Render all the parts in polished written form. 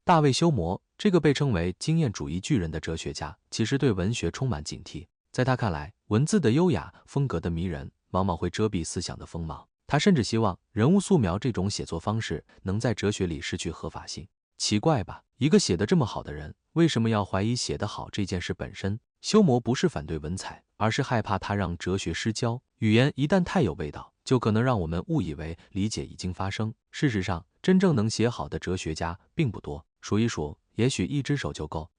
大卫休谟，这个被称为经验主义巨人的哲学家，其实对文学充满警惕。在他看来，文字的优雅，风格的迷人，往往会遮蔽思想的锋芒。他甚至希望人物素描这种写作方式能在哲学里失去合法性。奇怪吧，一个写得这么好的人，为什么要怀疑写得好这件事本身？休谟不是反对文采，而是害怕它让哲学失焦。语言一旦太有味道，就可能让我们误以为理解已经发生。事实上，真正能写好的哲学家并不多，数一数，也许一只手就够。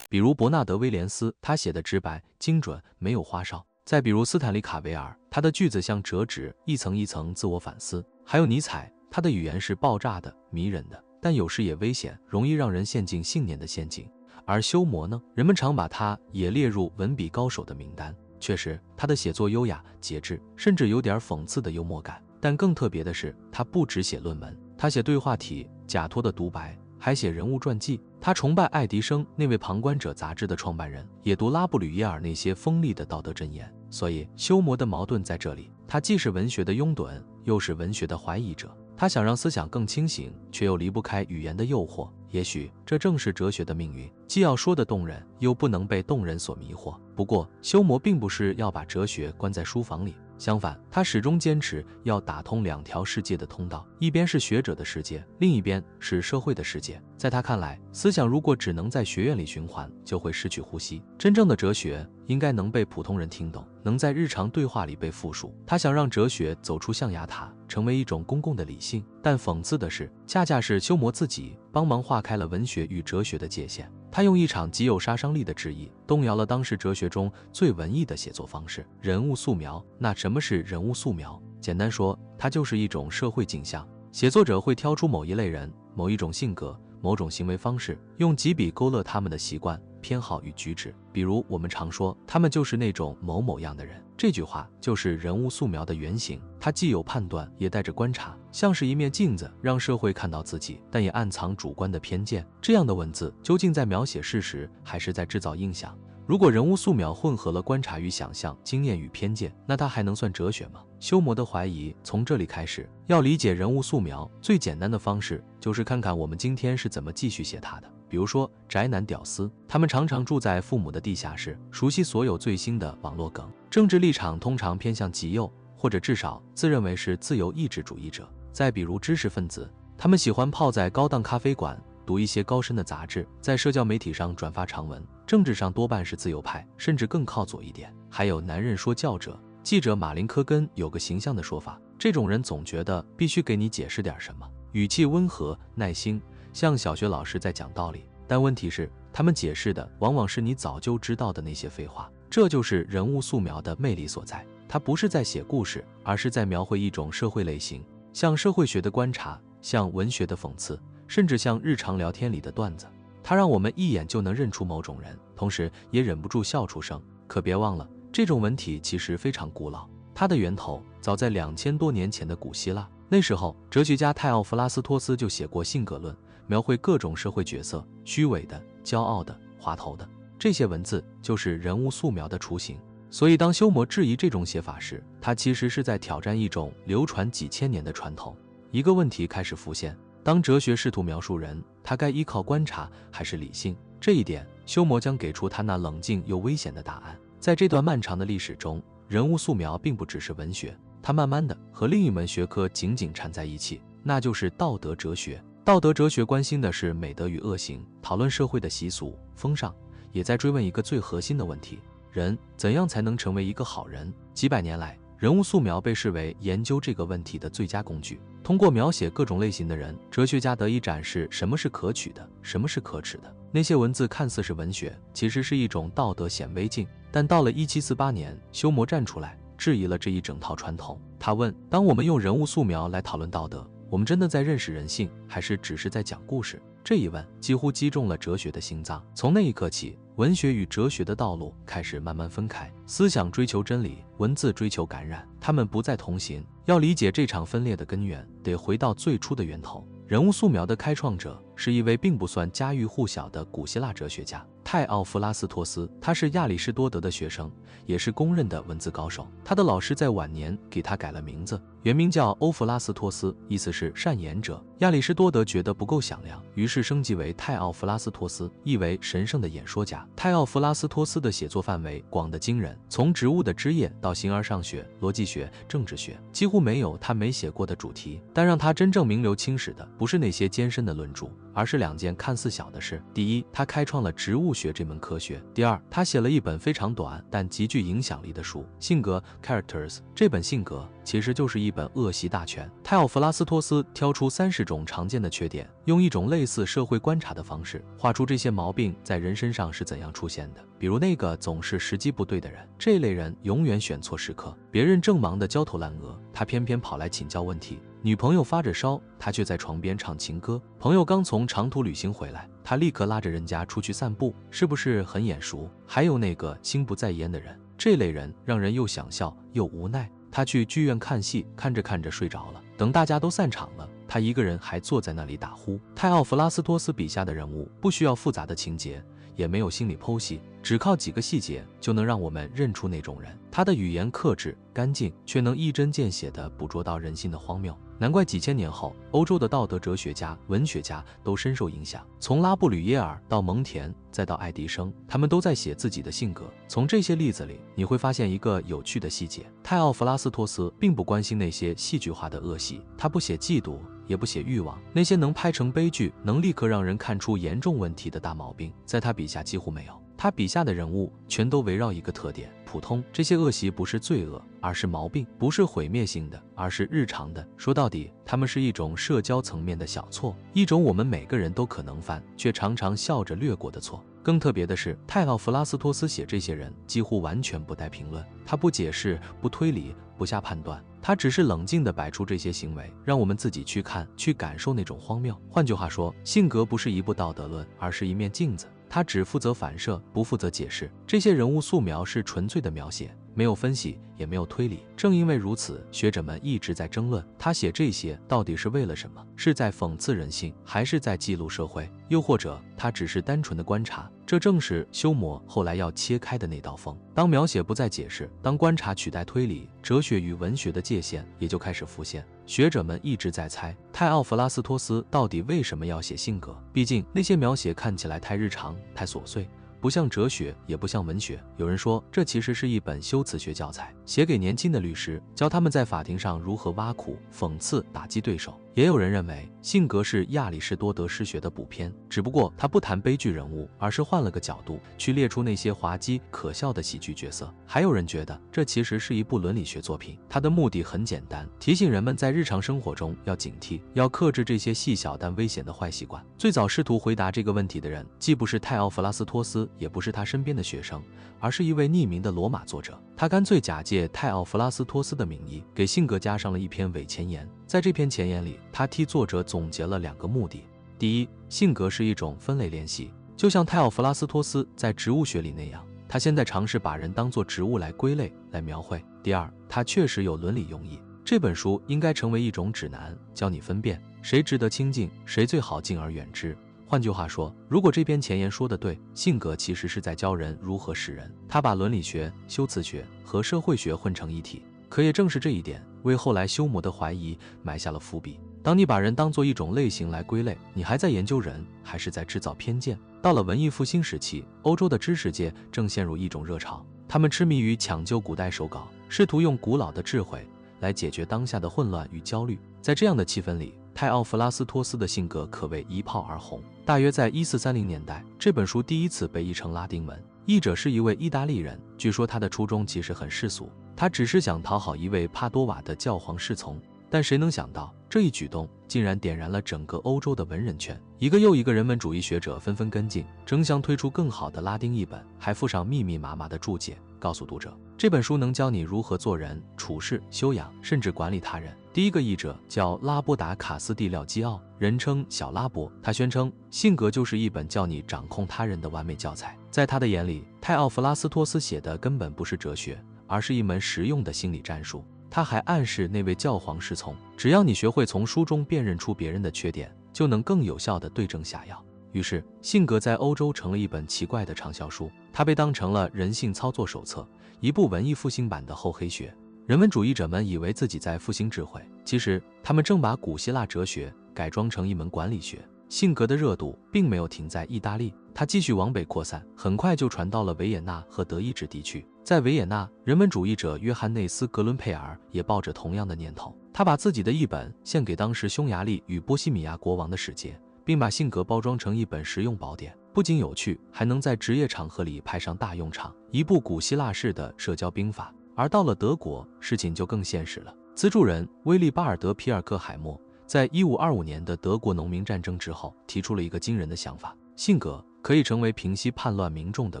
比如伯纳德·威廉斯，他写的直白、精准，没有花哨。再比如斯坦利·卡维尔，他的句子像折纸，一层一层自我反思。还有尼采，他的语言是爆炸的、迷人的，但有时也危险，容易让人陷进信念的陷阱。而休谟呢，人们常把他也列入文笔高手的名单。确实，他的写作优雅、节制，甚至有点讽刺的幽默感。但更特别的是，他不只写论文，他写对话体、假托的独白，还写人物传记。他崇拜爱迪生那位旁观者杂志的创办人，也读拉布吕耶尔那些锋利的道德箴言。所以休谟的矛盾在这里，他既是文学的拥趸，又是文学的怀疑者。他想让思想更清醒，却又离不开语言的诱惑。也许这正是哲学的命运，既要说得动人，又不能被动人所迷惑。不过休谟并不是要把哲学关在书房里，相反，他始终坚持要打通两条世界的通道，一边是学者的世界，另一边是社会的世界。在他看来，思想如果只能在学院里循环，就会失去呼吸。真正的哲学应该能被普通人听懂，能在日常对话里被复述。他想让哲学走出象牙塔，成为一种公共的理性。但讽刺的是，恰恰是休谟自己帮忙划开了文学与哲学的界限。他用一场极有杀伤力的质疑，动摇了当时哲学中最文艺的写作方式——人物素描。那什么是人物素描？简单说，它就是一种社会镜像。写作者会挑出某一类人、某一种性格、某种行为方式，用几笔勾勒他们的习惯、偏好与举止。比如我们常说，他们就是那种某某样的人，这句话就是人物素描的原型。它既有判断，也带着观察，像是一面镜子，让社会看到自己，但也暗藏主观的偏见。这样的文字究竟在描写事实，还是在制造印象？如果人物素描混合了观察与想象、经验与偏见，那它还能算哲学吗？休谟的怀疑从这里开始。要理解人物素描，最简单的方式就是看看我们今天是怎么继续写它的。比如说宅男屌丝，他们常常住在父母的地下室，熟悉所有最新的网络梗，政治立场通常偏向极右，或者至少自认为是自由意志主义者。再比如知识分子，他们喜欢泡在高档咖啡馆，读一些高深的杂志，在社交媒体上转发长文，政治上多半是自由派，甚至更靠左一点。还有男人说教者，记者马林·科根有个形象的说法，这种人总觉得必须给你解释点什么，语气温和耐心，像小学老师在讲道理。但问题是，他们解释的往往是你早就知道的那些废话。这就是人物素描的魅力所在，它不是在写故事，而是在描绘一种社会类型，像社会学的观察，像文学的讽刺，甚至像日常聊天里的段子。它让我们一眼就能认出某种人，同时也忍不住笑出声。可别忘了，这种文体其实非常古老，它的源头早在2000多年前的古希腊。那时候，哲学家泰奥弗拉斯托斯就写过性格论，描绘各种社会角色，虚伪的、骄傲的、滑头的。这些文字就是人物素描的雏形。所以当休谟质疑这种写法时，他其实是在挑战一种流传几千年的传统。一个问题开始浮现，当哲学试图描述人，他该依靠观察还是理性？这一点，休谟将给出他那冷静又危险的答案。在这段漫长的历史中，人物素描并不只是文学，它慢慢的和另一门学科紧紧缠在一起，那就是道德哲学。道德哲学关心的是美德与恶行，讨论社会的习俗、风尚，也在追问一个最核心的问题：人怎样才能成为一个好人？几百年来，人物素描被视为研究这个问题的最佳工具。通过描写各种类型的人，哲学家得以展示什么是可取的，什么是可耻的。那些文字看似是文学，其实是一种道德显微镜。但到了1748年，休谟站出来质疑了这一整套传统。他问：当我们用人物素描来讨论道德，我们真的在认识人性，还是只是在讲故事？这一问几乎击中了哲学的心脏。从那一刻起，文学与哲学的道路开始慢慢分开，思想追求真理，文字追求感染，他们不再同行。要理解这场分裂的根源，得回到最初的源头。人物素描的开创者是一位并不算家喻户晓的古希腊哲学家，泰奥弗拉斯托斯，他是亚里士多德的学生，也是公认的文字高手。他的老师在晚年给他改了名字，原名叫欧弗拉斯托斯，意思是善言者。亚里士多德觉得不够响亮，于是升级为泰奥弗拉斯托斯，意为神圣的演说家。泰奥弗拉斯托斯的写作范围广得惊人，从植物的枝叶到形而上学、逻辑学、政治学，几乎没有他没写过的主题。但让他真正名留青史的，不是那些艰深的论著，而是2件看似小的事。第一，他开创了植物学这门科学；第二，他写了一本非常短但极具影响力的书《性格 Characters》。这本性格其实就是一本恶习大全。泰奥弗拉斯托斯挑出30种常见的缺点，用一种类似社会观察的方式，画出这些毛病在人身上是怎样出现的。比如那个总是时机不对的人，这类人永远选错时刻，别人正忙得焦头烂额，他偏偏跑来请教问题。女朋友发着烧，他却在床边唱情歌。朋友刚从长途旅行回来，他立刻拉着人家出去散步，是不是很眼熟？还有那个心不在焉的人，这类人让人又想笑又无奈。他去剧院看戏，看着看着睡着了，等大家都散场了，他一个人还坐在那里打呼。泰奥弗拉斯托斯笔下的人物不需要复杂的情节，也没有心理剖析，只靠几个细节就能让我们认出那种人。他的语言克制干净，却能一针见血地捕捉到人心的荒谬。难怪几千年后，欧洲的道德哲学家、文学家都深受影响。从拉布吕耶尔到蒙田，再到爱迪生，他们都在写自己的性格。从这些例子里，你会发现一个有趣的细节：泰奥弗拉斯托斯并不关心那些戏剧化的恶习，他不写嫉妒，也不写欲望，那些能拍成悲剧、能立刻让人看出严重问题的大毛病，在他笔下几乎没有。他笔下的人物全都围绕一个特点：普通。这些恶习不是罪恶，而是毛病；不是毁灭性的，而是日常的。说到底，他们是一种社交层面的小错，一种我们每个人都可能犯，却常常笑着略过的错。更特别的是，泰奥弗拉斯托斯写这些人几乎完全不带评论，他不解释，不推理，不下判断，他只是冷静地摆出这些行为，让我们自己去看，去感受那种荒谬。换句话说，性格不是一部道德论，而是一面镜子，他只负责反射，不负责解释。这些人物素描是纯粹的描写，没有分析，也没有推理。正因为如此，学者们一直在争论，他写这些到底是为了什么？是在讽刺人性，还是在记录社会？又或者他只是单纯的观察？这正是休谟后来要切开的那道缝。当描写不再解释，当观察取代推理，哲学与文学的界限也就开始浮现。学者们一直在猜，泰奥弗拉斯托斯到底为什么要写性格？毕竟那些描写看起来太日常，太琐碎，不像哲学，也不像文学。有人说，这其实是一本修辞学教材，写给年轻的律师，教他们在法庭上如何挖苦、讽刺、打击对手。也有人认为，性格是亚里士多德诗学的补篇，只不过他不谈悲剧人物，而是换了个角度去列出那些滑稽可笑的喜剧角色。还有人觉得，这其实是一部伦理学作品，它的目的很简单，提醒人们在日常生活中要警惕，要克制这些细小但危险的坏习惯。最早试图回答这个问题的人，既不是泰奥弗拉斯托斯，也不是他身边的学生，而是一位匿名的罗马作者。他干脆假借泰奥弗拉斯托斯的名义，给性格加上了一篇伪前言。在这篇前言里，他替作者总结了2个目的：第一，性格是一种分类练习，就像泰奥弗拉斯托斯在植物学里那样，他现在尝试把人当作植物来归类、来描绘。第二，他确实有伦理用意，这本书应该成为一种指南，教你分辨谁值得亲近，谁最好敬而远之。换句话说，如果这篇前言说的对，性格其实是在教人如何识人，他把伦理学、修辞学和社会学混成一体。可也正是这一点，为后来休谟的怀疑埋下了伏笔。当你把人当作一种类型来归类，你还在研究人，还是在制造偏见？到了文艺复兴时期，欧洲的知识界正陷入一种热潮，他们痴迷于抢救古代手稿，试图用古老的智慧来解决当下的混乱与焦虑。在这样的气氛里，泰奥弗拉斯托斯的性格可谓一炮而红。大约在1430年代，这本书第一次被译成拉丁文，译者是一位意大利人。据说他的初衷其实很世俗，他只是想讨好一位帕多瓦的教皇侍从。但谁能想到，这一举动竟然点燃了整个欧洲的文人圈，一个又一个人文主义学者纷纷跟进，争相推出更好的拉丁译本，还附上密密麻麻的注解，告诉读者这本书能教你如何做人、处事、修养，甚至管理他人。第一个译者叫拉波达卡斯蒂廖基奥，人称小拉波。他宣称，性格就是一本教你掌控他人的完美教材。在他的眼里，泰奥弗拉斯托斯写的根本不是哲学，而是一门实用的心理战术。他还暗示那位教皇侍从，只要你学会从书中辨认出别人的缺点，就能更有效地对症下药。于是，性格在欧洲成了一本奇怪的畅销书，它被当成了人性操作手册，一部文艺复兴版的厚黑学。人文主义者们以为自己在复兴智慧，其实他们正把古希腊哲学改装成一门管理学。性格的热度并没有停在意大利，它继续往北扩散，很快就传到了维也纳和德意志地区。在维也纳，人文主义者约翰内斯·格伦佩尔也抱着同样的念头，他把自己的译本献给当时匈牙利与波西米亚国王的使节，并把性格包装成一本实用宝典，不仅有趣，还能在职业场合里派上大用场，一部古希腊式的社交兵法。而到了德国，事情就更现实了。资助人威利巴尔德·皮尔克海默在1525年的德国农民战争之后，提出了一个惊人的想法：性格可以成为平息叛乱民众的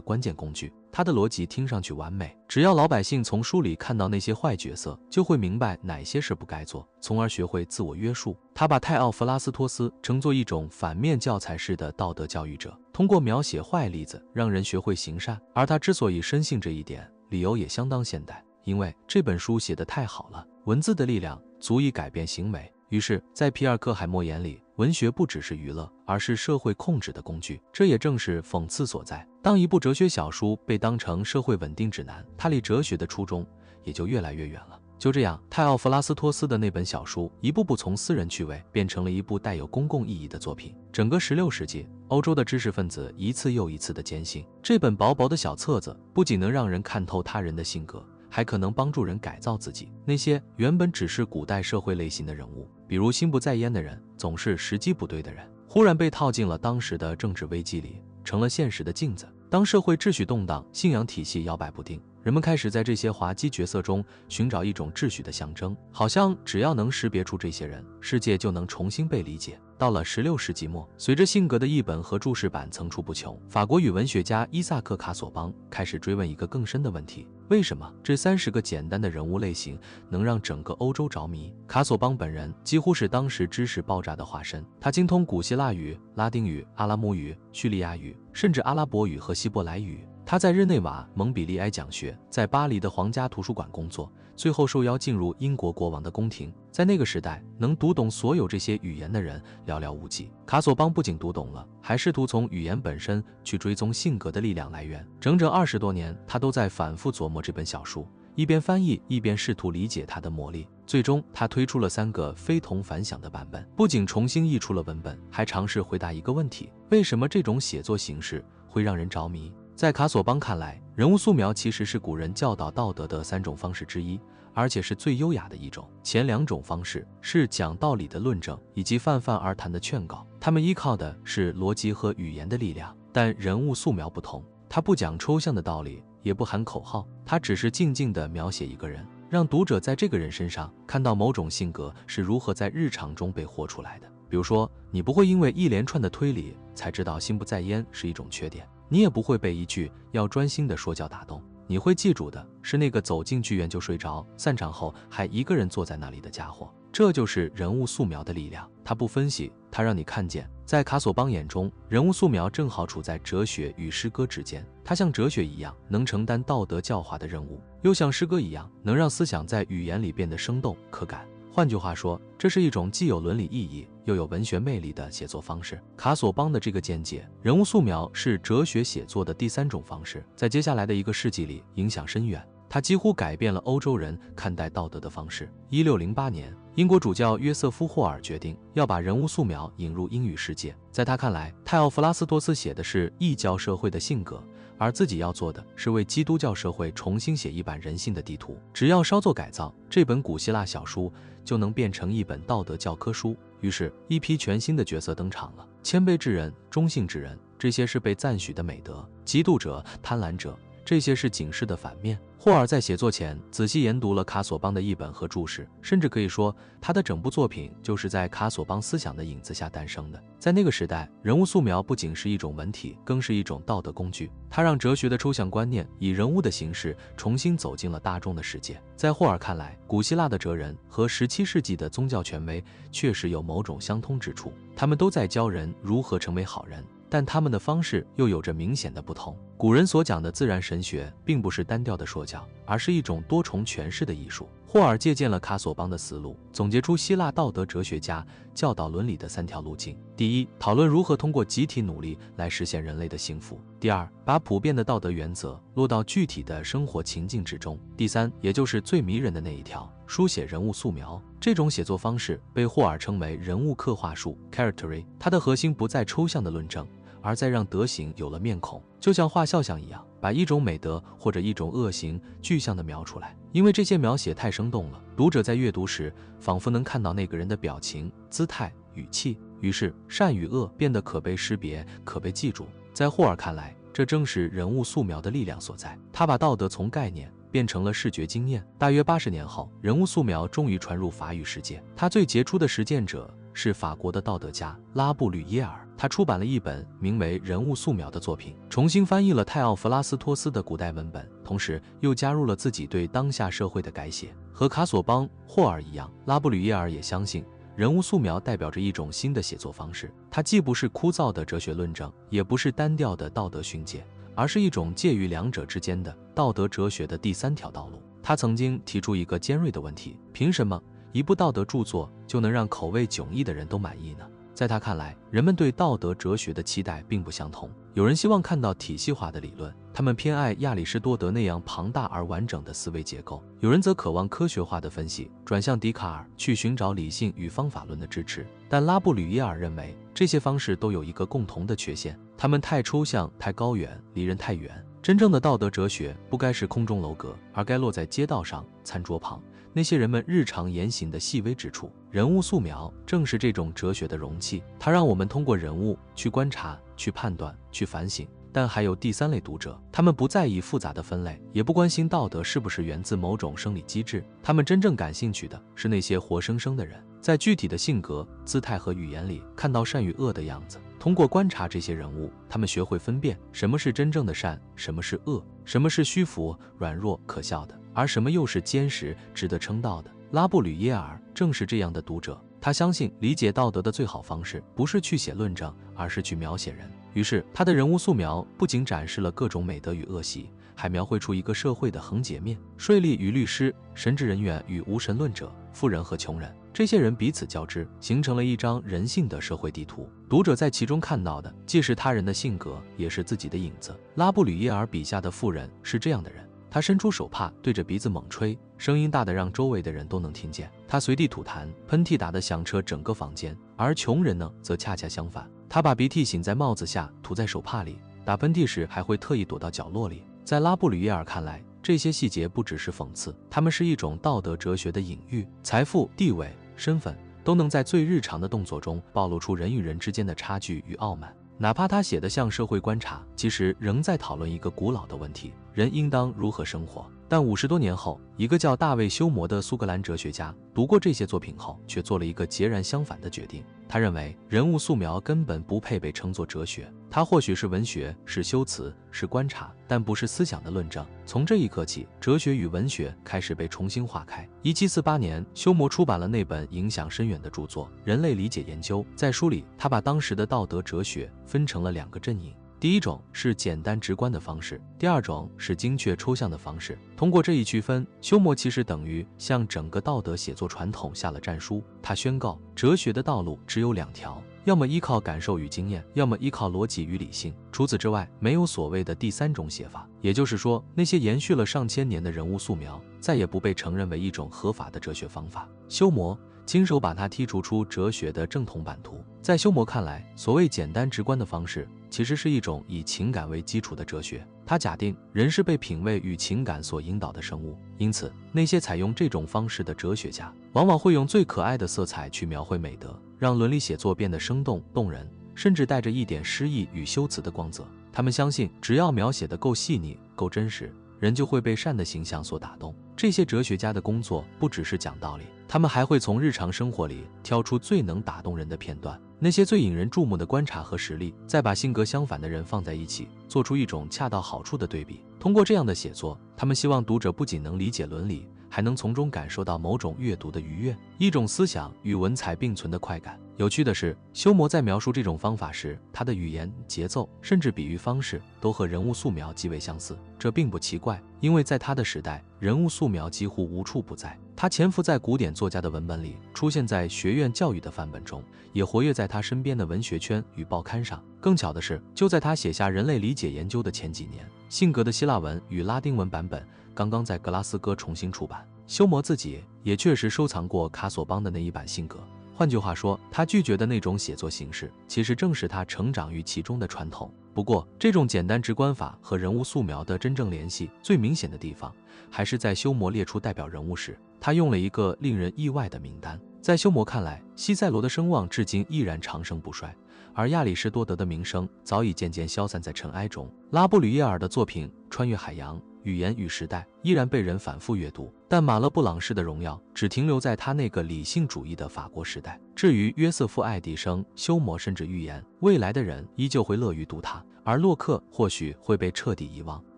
关键工具。他的逻辑听上去完美，只要老百姓从书里看到那些坏角色，就会明白哪些事不该做，从而学会自我约束。他把泰奥弗拉斯托斯称作一种反面教材式的道德教育者，通过描写坏例子让人学会行善。而他之所以深信这一点，理由也相当现代，因为这本书写得太好了，文字的力量足以改变行为。于是，在皮尔克海默眼里，文学不只是娱乐，而是社会控制的工具。这也正是讽刺所在。当一部哲学小书被当成社会稳定指南，它离哲学的初衷也就越来越远了。就这样，泰奥弗拉斯托斯的那本小书一步步从私人趣味变成了一部带有公共意义的作品。整个16世纪，欧洲的知识分子一次又一次地坚信，这本薄薄的小册子不仅能让人看透他人的性格，还可能帮助人改造自己。那些原本只是古代社会类型的人物，比如心不在焉的人，总是时机不对的人，忽然被套进了当时的政治危机里，成了现实的镜子。当社会秩序动荡，信仰体系摇摆不定，人们开始在这些滑稽角色中寻找一种秩序的象征，好像只要能识别出这些人，世界就能重新被理解。到了16世纪末，随着性格的译本和注释版层出不穷，法国语文学家伊萨克·卡索邦开始追问一个更深的问题：为什么这30个简单的人物类型能让整个欧洲着迷？卡索邦本人几乎是当时知识爆炸的化身，他精通古希腊语、拉丁语、阿拉姆语、叙利亚语，甚至阿拉伯语和希伯来语。他在日内瓦蒙彼利埃讲学，在巴黎的皇家图书馆工作，最后受邀进入英国国王的宫廷。在那个时代，能读懂所有这些语言的人寥寥无几。卡索邦不仅读懂了，还试图从语言本身去追踪性格的力量来源。整整20多年，他都在反复琢磨这本小书，一边翻译，一边试图理解它的魔力。最终，他推出了3个非同凡响的版本，不仅重新译出了文本，还尝试回答一个问题：为什么这种写作形式会让人着迷？在卡索邦看来，人物素描其实是古人教导道德的3种方式之一，而且是最优雅的一种。前2种方式是讲道理的论证以及泛泛而谈的劝告，他们依靠的是逻辑和语言的力量。但人物素描不同，它不讲抽象的道理，也不喊口号，它只是静静地描写一个人，让读者在这个人身上看到某种性格是如何在日常中被活出来的。比如说，你不会因为一连串的推理才知道心不在焉是一种缺点，你也不会被一句要专心的说教打动，你会记住的是那个走进剧院就睡着，散场后还一个人坐在那里的家伙。这就是人物素描的力量，它不分析，它让你看见。在卡索邦眼中，人物素描正好处在哲学与诗歌之间，它像哲学一样能承担道德教化的任务，又像诗歌一样能让思想在语言里变得生动可感。换句话说，这是一种既有伦理意义又有文学魅力的写作方式。卡索邦的这个见解，人物素描是哲学写作的第3种方式，在接下来的1个世纪里影响深远，它几乎改变了欧洲人看待道德的方式。1608年，英国主教约瑟夫·霍尔决定要把人物素描引入英语世界。在他看来，泰奥弗拉斯托斯写的是异教社会的性格，而自己要做的是为基督教社会重新写一版人性的地图。只要稍作改造，这本古希腊小书就能变成一本道德教科书。于是，一批全新的角色登场了：谦卑之人、忠信之人，这些是被赞许的美德；嫉妒者、贪婪者，这些是警示的反面。霍尔在写作前仔细研读了卡索邦的译本和注释，甚至可以说，他的整部作品就是在卡索邦思想的影子下诞生的。在那个时代，人物素描不仅是一种文体，更是一种道德工具。它让哲学的抽象观念以人物的形式重新走进了大众的世界。在霍尔看来，古希腊的哲人和17世纪的宗教权威确实有某种相通之处，他们都在教人如何成为好人，但他们的方式又有着明显的不同。古人所讲的自然神学并不是单调的说教，而是一种多重诠释的艺术。霍尔借鉴了卡索邦的思路，总结出希腊道德哲学家教导伦理的3条路径：第一，讨论如何通过集体努力来实现人类的幸福；第二，把普遍的道德原则落到具体的生活情境之中；第三，也就是最迷人的那一条，书写人物素描。这种写作方式被霍尔称为人物刻画术 （charactery）， 它的核心不在抽象的论证，而在让德行有了面孔，就像画肖像一样，把一种美德或者一种恶行具象地描出来。因为这些描写太生动了，读者在阅读时仿佛能看到那个人的表情、姿态、语气，于是善与恶变得可被识别、可被记住。在霍尔看来，这正是人物素描的力量所在。他把道德从概念变成了视觉经验。大约80年后，人物素描终于传入法语世界。他最杰出的实践者是法国的道德家拉布吕耶尔，他出版了一本名为《人物素描》的作品，重新翻译了泰奥弗拉斯托斯的古代文本，同时又加入了自己对当下社会的改写。和卡索邦、霍尔一样，拉布吕耶尔也相信人物素描代表着一种新的写作方式，它既不是枯燥的哲学论证，也不是单调的道德训诫，而是一种介于两者之间的道德哲学的第3条道路。他曾经提出一个尖锐的问题：凭什么一部道德著作就能让口味迥异的人都满意呢？在他看来，人们对道德哲学的期待并不相同。有人希望看到体系化的理论，他们偏爱亚里士多德那样庞大而完整的思维结构；有人则渴望科学化的分析，转向笛卡尔去寻找理性与方法论的支持。但拉布吕耶尔认为，这些方式都有一个共同的缺陷：它们太抽象、太高远，离人太远。真正的道德哲学不该是空中楼阁，而该落在街道上、餐桌旁，那些人们日常言行的细微之处。人物素描正是这种哲学的容器，它让我们通过人物去观察、去判断、去反省。但还有第3类读者，他们不在意复杂的分类，也不关心道德是不是源自某种生理机制，他们真正感兴趣的是那些活生生的人，在具体的性格、姿态和语言里看到善与恶的样子。通过观察这些人物，他们学会分辨什么是真正的善，什么是恶，什么是虚浮、软弱、可笑的，而什么又是坚实、值得称道的。拉布吕耶尔正是这样的读者，他相信理解道德的最好方式不是去写论证，而是去描写人。于是他的人物素描不仅展示了各种美德与恶习，还描绘出一个社会的横截面：税吏与律师，神职人员与无神论者，富人和穷人。这些人彼此交织，形成了一张人性的社会地图。读者在其中看到的既是他人的性格，也是自己的影子。拉布吕耶尔笔下的富人是这样的人，他伸出手帕对着鼻子猛吹，声音大得让周围的人都能听见。他随地吐痰，喷嚏打得响彻整个房间。而穷人呢，则恰恰相反，他把鼻涕擤在帽子下，涂在手帕里，打喷嚏时还会特意躲到角落里。在拉布吕耶尔看来，这些细节不只是讽刺，它们是一种道德哲学的隐喻。财富、地位、身份都能在最日常的动作中暴露出人与人之间的差距与傲慢。哪怕他写得像社会观察，其实仍在讨论一个古老的问题：人应当如何生活。但50多年后，一个叫大卫休谟的苏格兰哲学家读过这些作品后，却做了一个截然相反的决定。他认为人物素描根本不配被称作哲学，它或许是文学，是修辞，是观察，但不是思想的论证。从这一刻起，哲学与文学开始被重新划开。1748年，休谟出版了那本影响深远的著作《人类理解研究》。在书里，他把当时的道德哲学分成了2个阵营。第一种是简单直观的方式，第二种是精确抽象的方式。通过这一区分，休谟其实等于向整个道德写作传统下了战书。他宣告，哲学的道路只有2条，要么依靠感受与经验，要么依靠逻辑与理性。除此之外，没有所谓的第3种写法。也就是说，那些延续了上千年的人物素描，再也不被承认为一种合法的哲学方法。休谟亲手把它剔除出哲学的正统版图。在休谟看来，所谓简单直观的方式，其实是一种以情感为基础的哲学。他假定人是被品味与情感所引导的生物，因此那些采用这种方式的哲学家，往往会用最可爱的色彩去描绘美德，让伦理写作变得生动动人，甚至带着一点诗意与修辞的光泽。他们相信，只要描写得够细腻、够真实，人就会被善的形象所打动。这些哲学家的工作不只是讲道理，他们还会从日常生活里挑出最能打动人的片段，那些最引人注目的观察和实例，再把性格相反的人放在一起，做出一种恰到好处的对比。通过这样的写作，他们希望读者不仅能理解伦理，还能从中感受到某种阅读的愉悦，一种思想与文采并存的快感。有趣的是，修谟在描述这种方法时，他的语言、节奏，甚至比喻方式都和人物素描极为相似。这并不奇怪，因为在他的时代，人物素描几乎无处不在。他潜伏在古典作家的文本里，出现在学院教育的范本中，也活跃在他身边的文学圈与报刊上。更巧的是，就在他写下人类理解研究的前几年，辛格的希腊文与拉丁文版本刚刚在格拉斯哥重新出版。修谟自己也确实收藏过卡索邦的那一版辛格。换句话说，他拒绝的那种写作形式，其实正是他成长于其中的传统。不过，这种简单直观法和人物素描的真正联系，最明显的地方，还是在修谟列出代表人物时，他用了一个令人意外的名单。在修谟看来，西塞罗的声望至今依然长盛不衰，而亚里士多德的名声早已渐渐消散在尘埃中。拉布吕耶尔的作品穿越海洋，语言与时代依然被人反复阅读，但马勒布朗式的荣耀只停留在他那个理性主义的法国时代。至于约瑟夫·爱迪生，修谟甚至预言，未来的人依旧会乐于读他，而洛克或许会被彻底遗忘。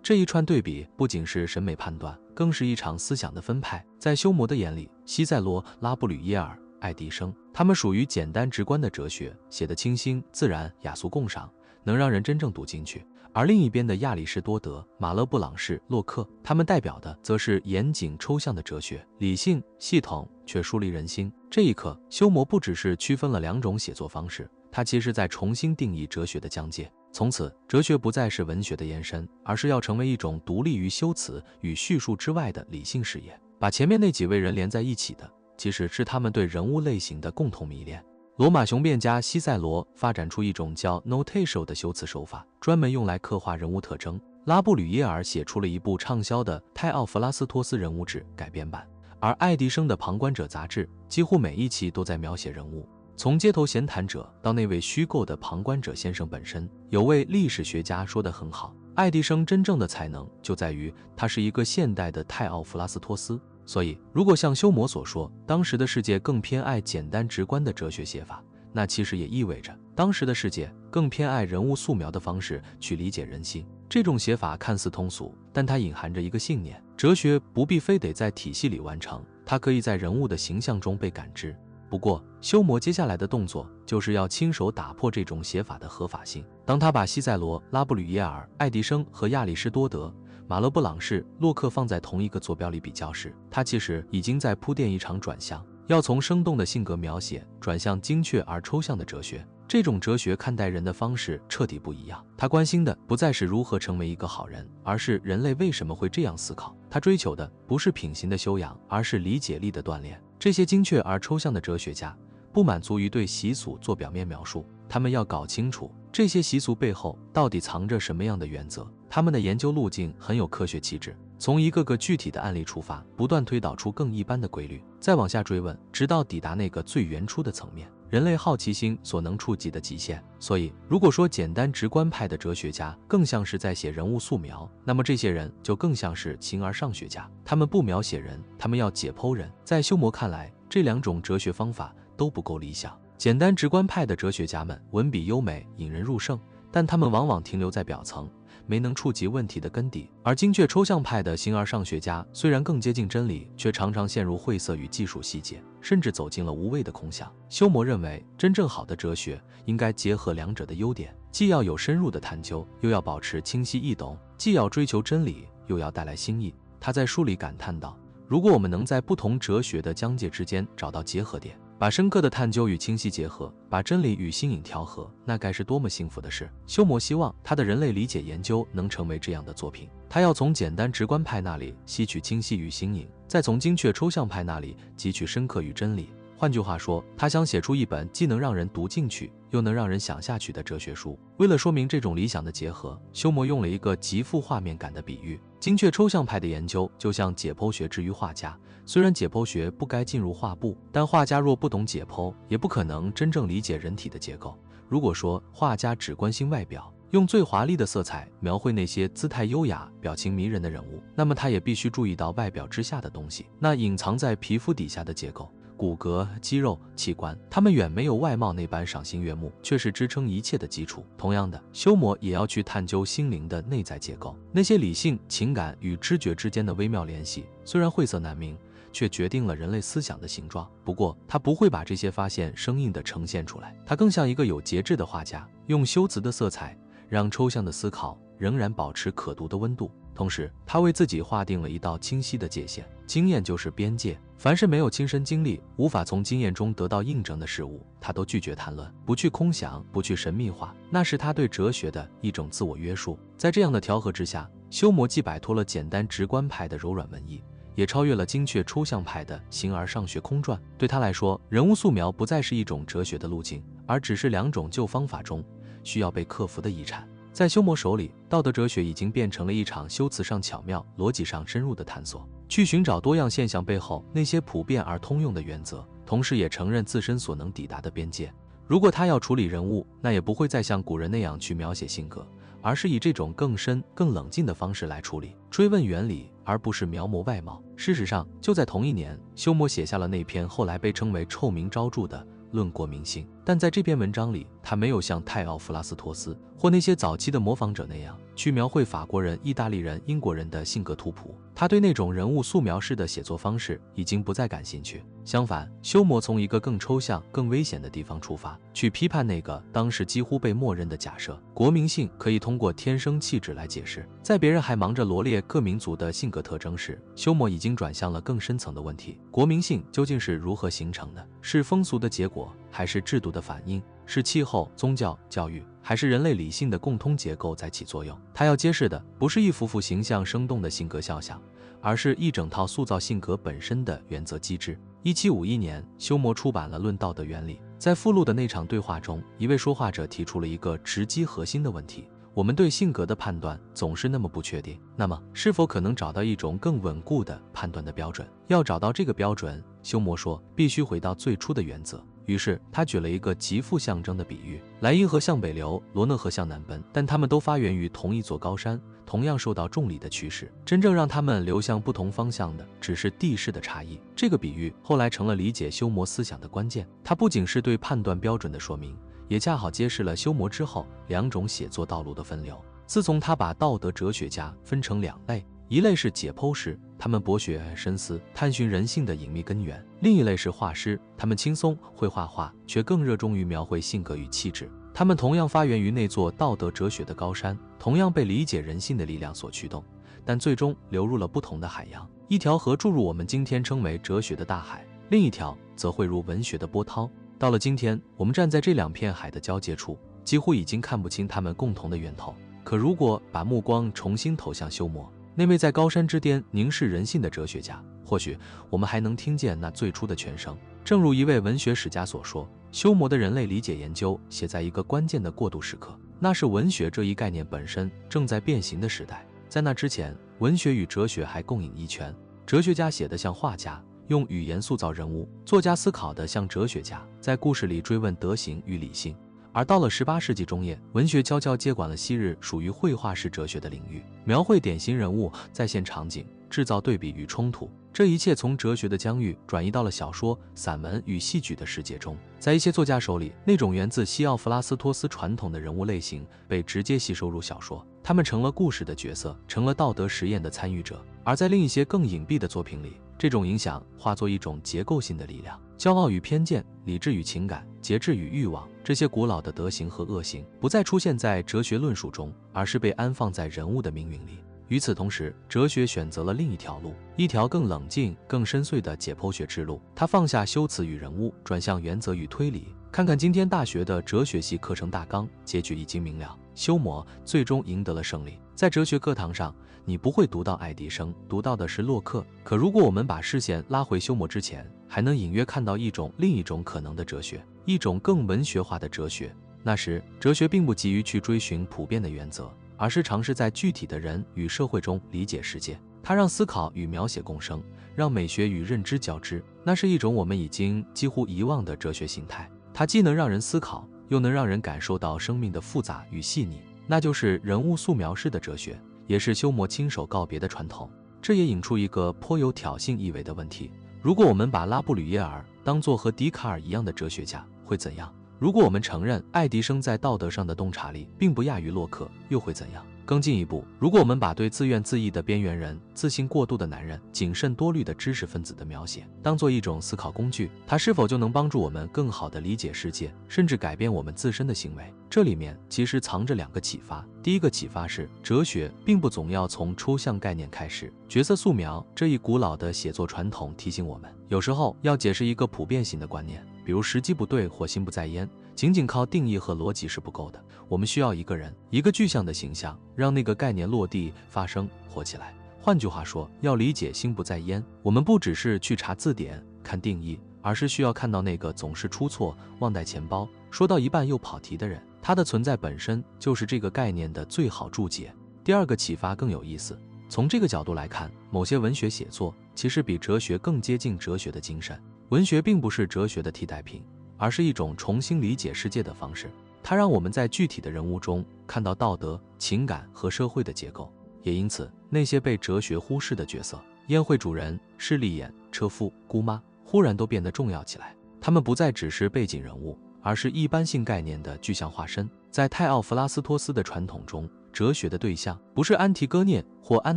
这一串对比不仅是审美判断，更是一场思想的分派。在修谟的眼里，西塞罗、拉布吕耶尔、爱迪生，他们属于简单直观的哲学，写得清新自然，雅俗共赏，能让人真正读进去。而另一边的亚里士多德、马勒布朗式、洛克，他们代表的则是严谨抽象的哲学，理性系统却疏离人心。这一刻，修谟不只是区分了两种写作方式，他其实在重新定义哲学的疆界。从此，哲学不再是文学的延伸，而是要成为一种独立于修辞与叙述之外的理性事业。把前面那几位人连在一起的，其实是他们对人物类型的共同迷恋。罗马雄辩家西塞罗发展出一种叫 notatio 的修辞手法，专门用来刻画人物特征。拉布吕耶尔写出了一部畅销的泰奥弗拉斯托斯人物志改编版，而爱迪生的旁观者杂志几乎每一期都在描写人物，从街头闲谈者到那位虚构的旁观者先生本身。有位历史学家说得很好，爱迪生真正的才能就在于他是一个现代的泰奥弗拉斯托斯。所以，如果像修谟所说，当时的世界更偏爱简单直观的哲学写法，那其实也意味着当时的世界更偏爱人物素描的方式去理解人性。这种写法看似通俗，但它隐含着一个信念：哲学不必非得在体系里完成，它可以在人物的形象中被感知。不过，修谟接下来的动作就是要亲手打破这种写法的合法性。当他把西塞罗、拉布吕耶尔、爱迪生和亚里士多德、马勒布朗式、洛克放在同一个坐标里比较时，他其实已经在铺垫一场转向，要从生动的性格描写转向精确而抽象的哲学。这种哲学看待人的方式彻底不一样，他关心的不再是如何成为一个好人，而是人类为什么会这样思考。他追求的不是品行的修养，而是理解力的锻炼。这些精确而抽象的哲学家不满足于对习俗做表面描述，他们要搞清楚这些习俗背后到底藏着什么样的原则。他们的研究路径很有科学气质，从一个个具体的案例出发，不断推导出更一般的规律，再往下追问，直到抵达那个最原初的层面，人类好奇心所能触及的极限。所以，如果说简单直观派的哲学家更像是在写人物素描，那么这些人就更像是形而上学家，他们不描写人，他们要解剖人。在修谟看来，这两种哲学方法都不够理想。简单直观派的哲学家们文笔优美，引人入胜，但他们往往停留在表层，没能触及问题的根底。而精确抽象派的形而上学家虽然更接近真理，却常常陷入晦涩与技术细节，甚至走进了无谓的空想。修谟认为，真正好的哲学应该结合两者的优点，既要有深入的探究，又要保持清晰易懂；既要追求真理，又要带来新意。他在书里感叹道，如果我们能在不同哲学的疆界之间找到结合点，把深刻的探究与清晰结合，把真理与新颖调和，那该是多么幸福的事。修谟希望他的人类理解研究能成为这样的作品，他要从简单直观派那里吸取清晰与新颖，再从精确抽象派那里汲取深刻与真理。换句话说，他想写出一本既能让人读进去，又能让人想下去的哲学书。为了说明这种理想的结合，修谟用了一个极富画面感的比喻：精确抽象派的研究就像解剖学之于画家，虽然解剖学不该进入画布，但画家若不懂解剖，也不可能真正理解人体的结构。如果说画家只关心外表，用最华丽的色彩描绘那些姿态优雅、表情迷人的人物，那么他也必须注意到外表之下的东西，那隐藏在皮肤底下的结构。骨骼、肌肉、器官，它们远没有外貌那般赏心悦目，却是支撑一切的基础。同样的，修谟也要去探究心灵的内在结构，那些理性、情感与知觉之间的微妙联系，虽然晦涩难明，却决定了人类思想的形状。不过，他不会把这些发现生硬地呈现出来，他更像一个有节制的画家，用修辞的色彩让抽象的思考仍然保持可读的温度。同时，他为自己划定了一道清晰的界限，经验就是边界。凡是没有亲身经历，无法从经验中得到印证的事物，他都拒绝谈论，不去空想，不去神秘化，那是他对哲学的一种自我约束。在这样的调和之下，休谟既摆脱了简单直观派的柔软文艺，也超越了精确抽象派的形而上学空转。对他来说，人物素描不再是一种哲学的路径，而只是两种旧方法中需要被克服的遗产。在休谟手里，道德哲学已经变成了一场修辞上巧妙、逻辑上深入的探索，去寻找多样现象背后那些普遍而通用的原则，同时也承认自身所能抵达的边界。如果他要处理人物，那也不会再像古人那样去描写性格，而是以这种更深、更冷静的方式来处理，追问原理，而不是描摹外貌。事实上，就在同一年，休谟写下了那篇后来被称为臭名昭著的《论国民性》，但在这篇文章里，他没有像泰奥弗拉斯托斯或那些早期的模仿者那样去描绘法国人、意大利人、英国人的性格图谱。他对那种人物素描式的写作方式已经不再感兴趣。相反，休谟从一个更抽象、更危险的地方出发，去批判那个当时几乎被默认的假设：国民性可以通过天生气质来解释。在别人还忙着罗列各民族的性格特征时，休谟已经转向了更深层的问题：国民性究竟是如何形成的？是风俗的结果，还是制度的反应？是气候、宗教、教育，还是人类理性的共通结构在起作用？他要揭示的不是一幅幅形象生动的性格肖像，而是一整套塑造性格本身的原则机制。1751年，休谟出版了《论道德原理》。在附录的那场对话中，一位说话者提出了一个直击核心的问题：我们对性格的判断总是那么不确定，那么是否可能找到一种更稳固的判断的标准？要找到这个标准，休谟说，必须回到最初的原则。于是他举了一个极富象征的比喻：莱茵河向北流，罗讷河向南奔，但它们都发源于同一座高山，同样受到重力的驱使。真正让它们流向不同方向的，只是地势的差异。这个比喻后来成了理解休谟思想的关键。它不仅是对判断标准的说明，也恰好揭示了休谟之后两种写作道路的分流。自从他把道德哲学家分成两类，一类是解剖师，他们博学深思，探寻人性的隐秘根源；另一类是画师，他们轻松会画画，却更热衷于描绘性格与气质。他们同样发源于那座道德哲学的高山，同样被理解人性的力量所驱动，但最终流入了不同的海洋。一条河注入我们今天称为哲学的大海，另一条则汇入文学的波涛。到了今天，我们站在这两片海的交界处，几乎已经看不清他们共同的源头。可如果把目光重新投向休谟，那位在高山之巅凝视人性的哲学家，或许我们还能听见那最初的泉声。正如一位文学史家所说，休谟的人类理解研究写在一个关键的过渡时刻，那是文学这一概念本身正在变形的时代。在那之前，文学与哲学还共饮一泉，哲学家写得像画家，用语言塑造人物；作家思考的像哲学家，在故事里追问德行与理性。而到了18世纪中叶，文学悄悄接管了昔日属于绘画式哲学的领域，描绘典型人物，再现场景，制造对比与冲突。这一切从哲学的疆域转移到了小说、散文与戏剧的世界中。在一些作家手里，那种源自西奥弗拉斯托斯传统的人物类型被直接吸收入小说，他们成了故事的角色，成了道德实验的参与者。而在另一些更隐蔽的作品里，这种影响化作一种结构性的力量，骄傲与偏见，理智与情感，节制与欲望，这些古老的德行和恶行不再出现在哲学论述中，而是被安放在人物的命运里。与此同时，哲学选择了另一条路，一条更冷静、更深邃的解剖学之路。它放下修辞与人物，转向原则与推理。看看今天大学的哲学系课程大纲，结局已经明了。休谟最终赢得了胜利。在哲学课堂上，你不会读到爱迪生，读到的是洛克。可如果我们把视线拉回休谟之前，还能隐约看到另一种可能的哲学，一种更文学化的哲学。那时，哲学并不急于去追寻普遍的原则，而是尝试在具体的人与社会中理解世界。它让思考与描写共生，让美学与认知交织。那是一种我们已经几乎遗忘的哲学形态。它既能让人思考，又能让人感受到生命的复杂与细腻。那就是人物素描式的哲学，也是休谟亲手告别的传统。这也引出一个颇有挑衅意味的问题：如果我们把拉布吕耶尔当作和笛卡尔一样的哲学家，会怎样？如果我们承认爱迪生在道德上的洞察力并不亚于洛克，又会怎样？更进一步，如果我们把对自怨自艾的边缘人、自信过度的男人、谨慎多虑的知识分子的描写当做一种思考工具，它是否就能帮助我们更好地理解世界，甚至改变我们自身的行为？这里面其实藏着2个启发。第一个启发是，哲学并不总要从抽象概念开始。角色素描这一古老的写作传统提醒我们，有时候要解释一个普遍性的观念，比如时机不对或心不在焉，仅仅靠定义和逻辑是不够的。我们需要一个人，一个具象的形象，让那个概念落地、发生、活起来。换句话说，要理解心不在焉，我们不只是去查字典、看定义，而是需要看到那个总是出错、忘带钱包、说到一半又跑题的人，他的存在本身就是这个概念的最好注解。第二个启发更有意思，从这个角度来看，某些文学写作其实比哲学更接近哲学的精神。文学并不是哲学的替代品，而是一种重新理解世界的方式。它让我们在具体的人物中看到道德、情感和社会的结构，也因此，那些被哲学忽视的角色，宴会主人、势利眼、车夫、姑妈，忽然都变得重要起来。他们不再只是背景人物，而是一般性概念的具象化身。在泰奥弗拉斯托斯的传统中，哲学的对象不是安提戈涅或安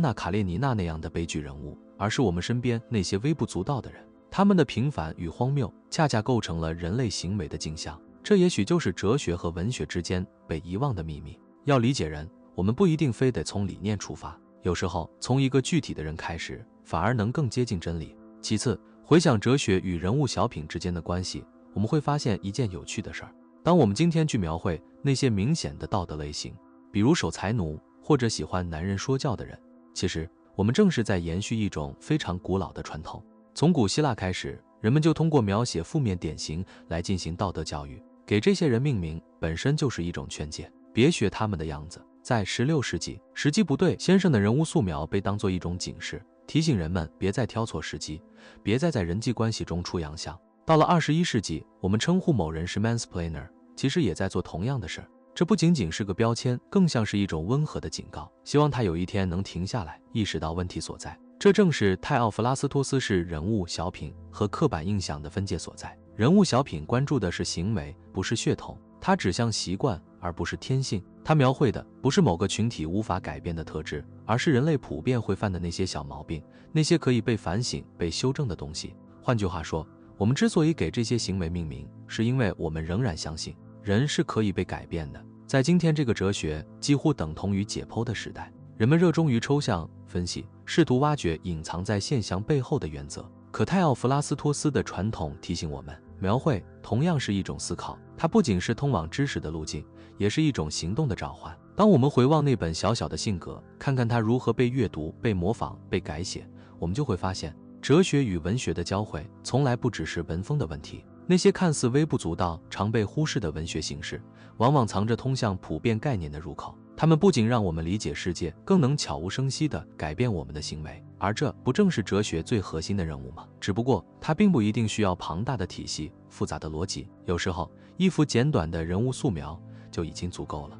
娜卡列尼娜那样的悲剧人物，而是我们身边那些微不足道的人。他们的平凡与荒谬，恰恰构成了人类行为的镜像。这也许就是哲学和文学之间被遗忘的秘密。要理解人，我们不一定非得从理念出发，有时候从一个具体的人开始，反而能更接近真理。其次，回想哲学与人物小品之间的关系，我们会发现一件有趣的事儿。当我们今天去描绘那些明显的道德类型，比如守财奴或者喜欢男人说教的人，其实我们正是在延续一种非常古老的传统。从古希腊开始，人们就通过描写负面典型来进行道德教育，给这些人命名本身就是一种劝诫，别学他们的样子。在16世纪，时机不对先生的人物素描被当作一种警示，提醒人们别再挑错时机，别再在人际关系中出洋相。到了21世纪，我们称呼某人是 mansplainer， 其实也在做同样的事。这不仅仅是个标签，更像是一种温和的警告，希望他有一天能停下来，意识到问题所在。这正是泰奥弗拉斯托斯式人物小品和刻板印象的分界所在。人物小品关注的是行为，不是血统，它指向习惯，而不是天性。它描绘的不是某个群体无法改变的特质，而是人类普遍会犯的那些小毛病，那些可以被反省、被修正的东西。换句话说，我们之所以给这些行为命名，是因为我们仍然相信人是可以被改变的。在今天这个哲学几乎等同于解剖的时代，人们热衷于抽象分析，试图挖掘隐藏在现象背后的原则。可泰奥弗拉斯托斯的传统提醒我们，描绘同样是一种思考，它不仅是通往知识的路径，也是一种行动的召唤。当我们回望那本小小的性格，看看它如何被阅读、被模仿、被改写，我们就会发现，哲学与文学的交汇从来不只是文风的问题。那些看似微不足道、常被忽视的文学形式，往往藏着通向普遍概念的入口。它们不仅让我们理解世界，更能悄无声息地改变我们的行为。而这不正是哲学最核心的任务吗？只不过，它并不一定需要庞大的体系、复杂的逻辑。有时候，一幅简短的人物素描就已经足够了。